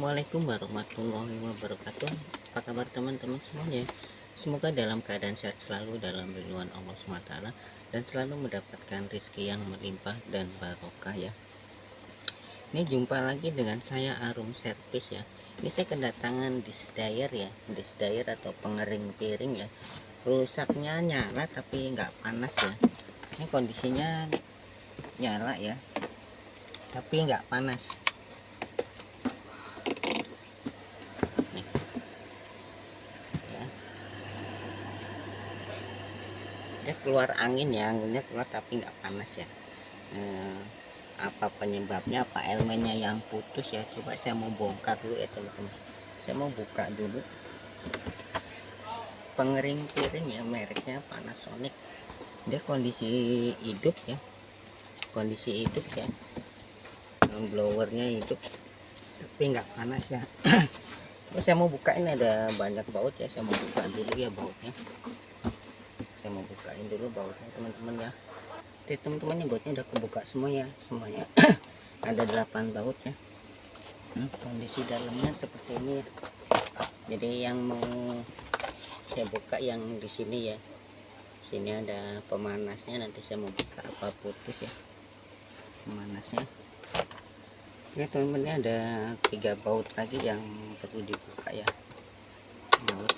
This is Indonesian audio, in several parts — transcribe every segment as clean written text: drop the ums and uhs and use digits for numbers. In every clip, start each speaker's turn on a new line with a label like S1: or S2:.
S1: Assalamualaikum warahmatullahi wabarakatuh. Apa kabar teman-teman semuanya? Semoga dalam keadaan sehat selalu dalam lindungan Allah SWT dan selalu mendapatkan rezeki yang melimpah dan barokah ya. Ini jumpa lagi dengan saya Arum Servis ya. Ini saya kedatangan disk dryer ya, disk dryer atau pengering piring ya. Rusaknya nyala tapi nggak panas ya. Ini kondisinya nyala ya, tapi nggak panas. Dia keluar angin ya, anginnya keluar tapi nggak panas ya. Apa penyebabnya, apa elemennya yang putus ya, coba saya mau bongkar dulu ya teman-teman. Saya mau buka dulu pengering piring ya, mereknya Panasonic. Dia kondisi hidup ya, kondisi hidup ya, blowernya hidup tapi nggak panas ya. Saya mau buka, ini ada banyak baut ya, saya mau buka dulu ya bautnya. Saya mau bukain dulu bautnya teman-teman ya. Oke teman-teman, bautnya udah kebuka semuanya ada 8 baut ya. Kondisi dalamnya seperti ini ya. Jadi yang mau saya buka yang di sini ya, sini ada pemanasnya, nanti saya mau buka apa putus ya pemanasnya. Oke teman-teman, ada 3 baut lagi yang perlu dibuka ya, baut.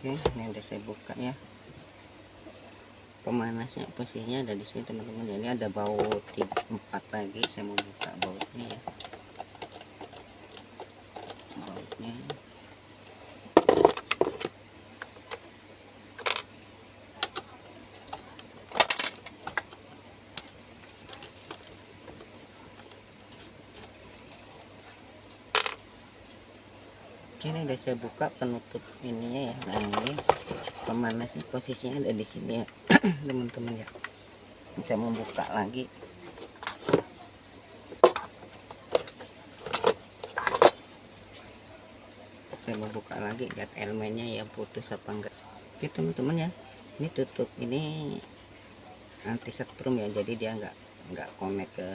S1: Oke, ini udah saya buka ya. Pemanasnya posisinya ada di sini teman-teman. Ini ada baut 4 lagi. Saya mau buka bautnya ya. Bautnya. Ini udah saya buka penutup ininya ya. Nah ini pemanasnya posisinya ada di sini ya teman-teman ya. Bisa membuka lagi. Saya mau buka lagi, lihat elemennya ya putus apa enggak. Oke teman-teman ya, ini tutup ini anti setrum ya, jadi dia nggak connect ke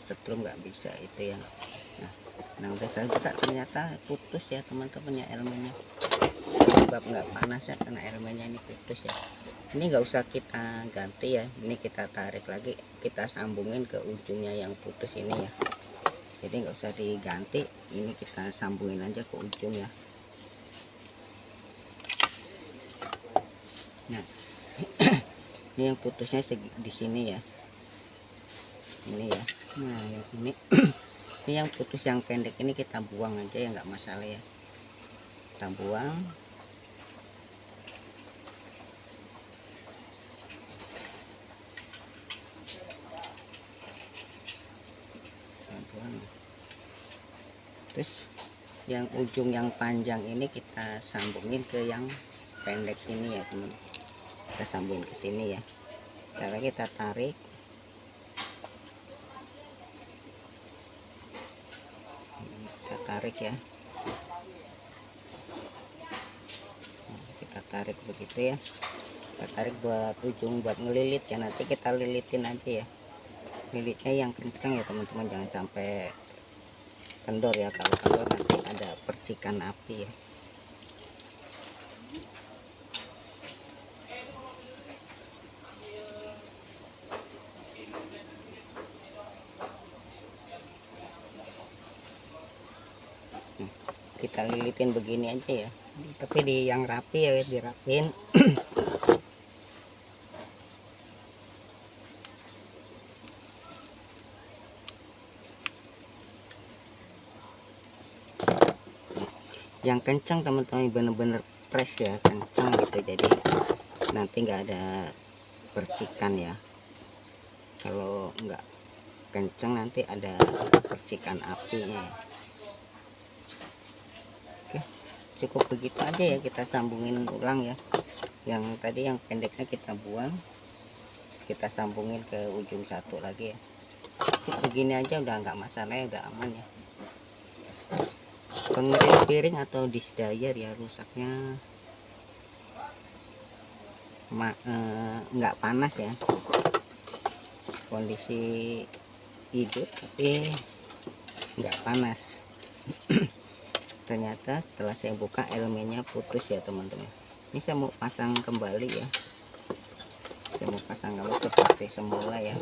S1: setrum, nggak bisa itu ya. Nah udah saya buka, ternyata putus ya teman-teman ya elemennya. Sebab nggak panas ya karena elemennya ini putus ya. Ini nggak usah kita ganti ya, ini kita tarik lagi, kita sambungin ke ujungnya yang putus ini ya. Jadi nggak usah diganti, ini kita sambungin aja ke ujung ya. Nah ini yang putusnya di sini ya, ini ya. Nah yang ini ini yang putus yang pendek ini kita buang aja ya, nggak masalah ya, kita buang. Terus yang ujung yang panjang ini kita sambungin ke yang pendek sini ya teman, kita sambungin ke sini ya. Cara kita tarik, kita tarik ya, kita tarik begitu ya, kita tarik buat ujung buat ngelilit ya, nanti kita lilitin aja ya, lilitnya yang kencang ya teman-teman, jangan sampai kendor ya, kalau kendor nanti ada percikan api ya. Kita lilitin begini aja ya, tapi di yang rapi ya, dirapin. Yang kencang teman-teman, bener-bener press ya, kencang gitu, jadi nanti nggak ada percikan ya. Kalau nggak kenceng nanti ada percikan apinya ya. Oke, cukup begitu aja ya, kita sambungin ulang ya. Yang tadi yang pendeknya kita buang, terus kita sambungin ke ujung satu lagi ya. Begini aja udah nggak masalah ya, udah aman ya. Pengerin piring atau dish dryer ya, rusaknya nggak panas ya, kondisi hidup tapi nggak panas. Ternyata setelah saya buka elemennya putus ya teman-teman. Ini saya mau pasang kembali ya, saya mau pasang kembali seperti semula ya.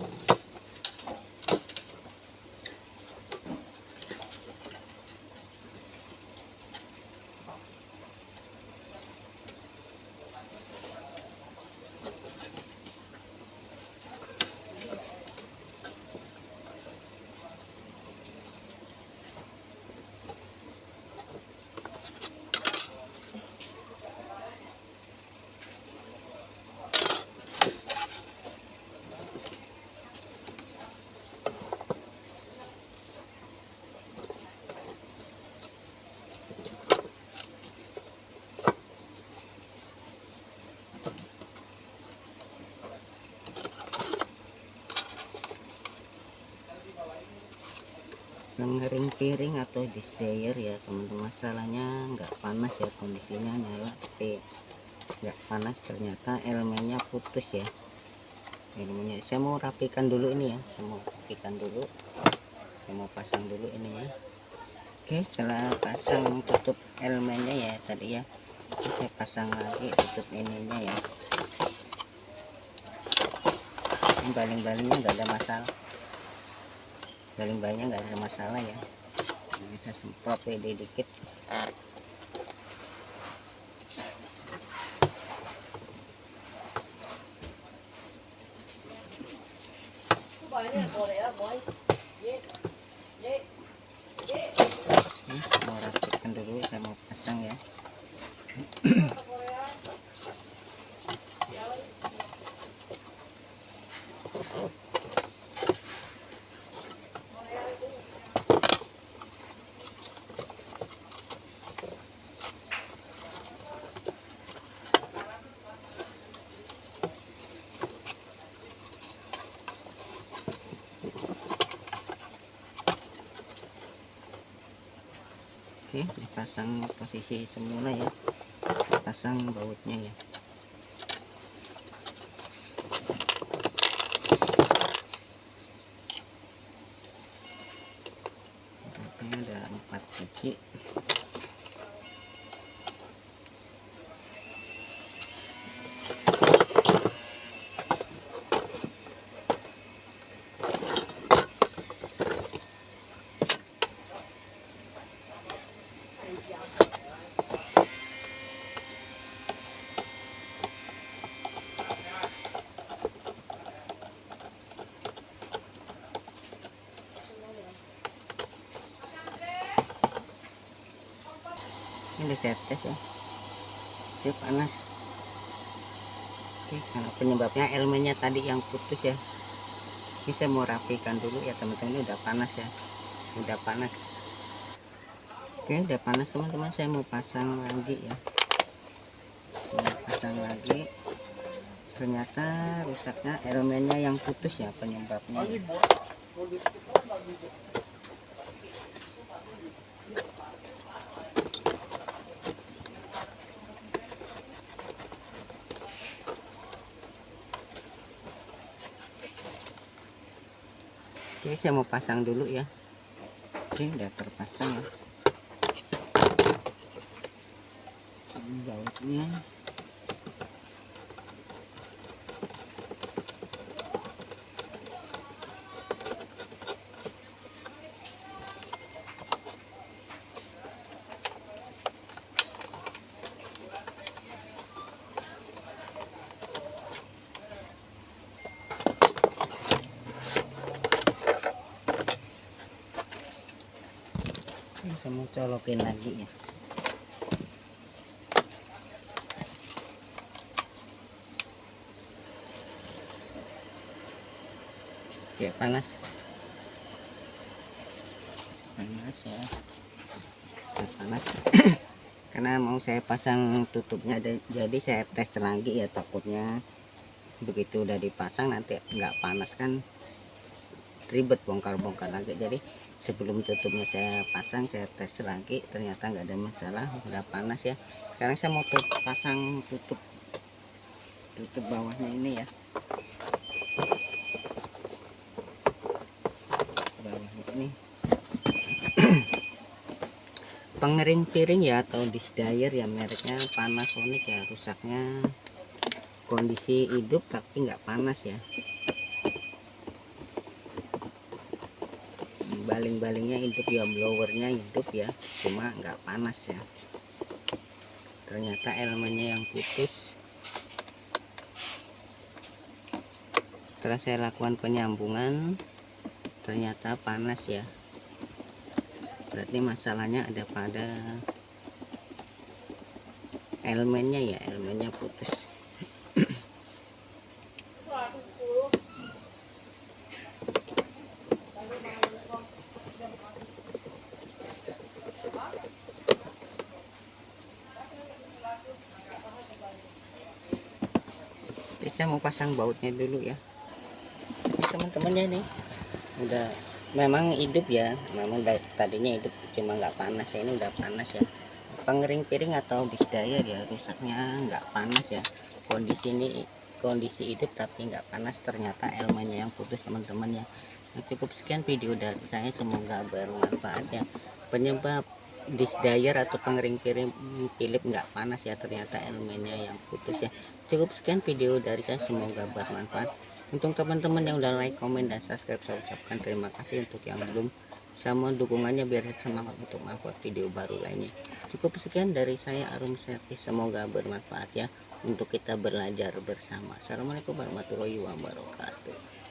S1: Pengering piring atau dish dryer ya teman-teman, masalahnya nggak panas ya, kondisinya nyala tapi nggak panas, ternyata elemennya putus ya. Elemennya saya mau rapikan dulu ini ya, saya mau rapikan dulu, saya mau pasang dulu ininya. Oke, setelah pasang tutup elemennya ya tadi ya, saya pasang lagi tutup ininya ya. Ini baling-balingnya nggak ada masalah, baling-balingnya nggak ada masalah ya. Ini saya semprot dikit. Mau rapikan dulu, saya mau pasang ya. Oke, dipasang posisi semula ya, pasang bautnya ya. Bautnya ada 4 biji. Ini saya tes ya, dia panas. Oke, karena penyebabnya elemennya tadi yang putus ya. Ini saya mau rapikan dulu ya teman-teman, ini udah panas ya, udah panas. Oke, udah panas teman-teman, saya mau pasang lagi ya, saya mau pasang lagi. Ternyata rusaknya elemennya yang putus ya penyebabnya ya. Oke, saya mau pasang dulu ya. Oke, udah terpasang ya. Ini bautnya. Saya mau colokin lagi ya. Oke, panas. panas ya, udah panas. Karena mau saya pasang tutupnya, jadi saya tes lagi ya, takutnya begitu udah dipasang nanti nggak panas kan ribet bongkar-bongkar lagi. Jadi sebelum tutupnya saya pasang, saya tes lagi, ternyata nggak ada masalah, udah panas ya. Sekarang saya mau pasang tutup bawahnya ini ya, bawahnya ini pengering piring ya, atau disk dryer ya, mereknya Panasonic ya. Rusaknya kondisi hidup tapi nggak panas ya, baling-balingnya hidup ya, blowernya hidup ya, cuma nggak panas ya. Ternyata elemennya yang putus. Setelah saya lakukan penyambungan ternyata panas ya, berarti masalahnya ada pada elemennya ya, elemennya putus. Jadi saya mau pasang bautnya dulu ya. Teman-temannya nih udah memang hidup ya, memang tadinya hidup cuma nggak panas ya, ini udah panas ya. Pengering piring atau disk dryer ya, rusaknya nggak panas ya, kondisi hidup tapi nggak panas, ternyata elemennya yang putus teman-teman ya. Nah, cukup sekian video dari saya, semoga bermanfaat ya. Penyebab disk dryer atau pengering piring Philips nggak panas ya, ternyata elemennya yang putus ya. Cukup sekian video dari saya, semoga bermanfaat. Untuk teman-teman yang udah like, komen, dan subscribe, saya ucapkan terima kasih. Untuk yang belum, sama dukungannya biar saya semangat untuk membuat video baru lainnya. Cukup sekian dari saya, Arum Servis, semoga bermanfaat ya untuk kita belajar bersama. Assalamualaikum warahmatullahi wabarakatuh.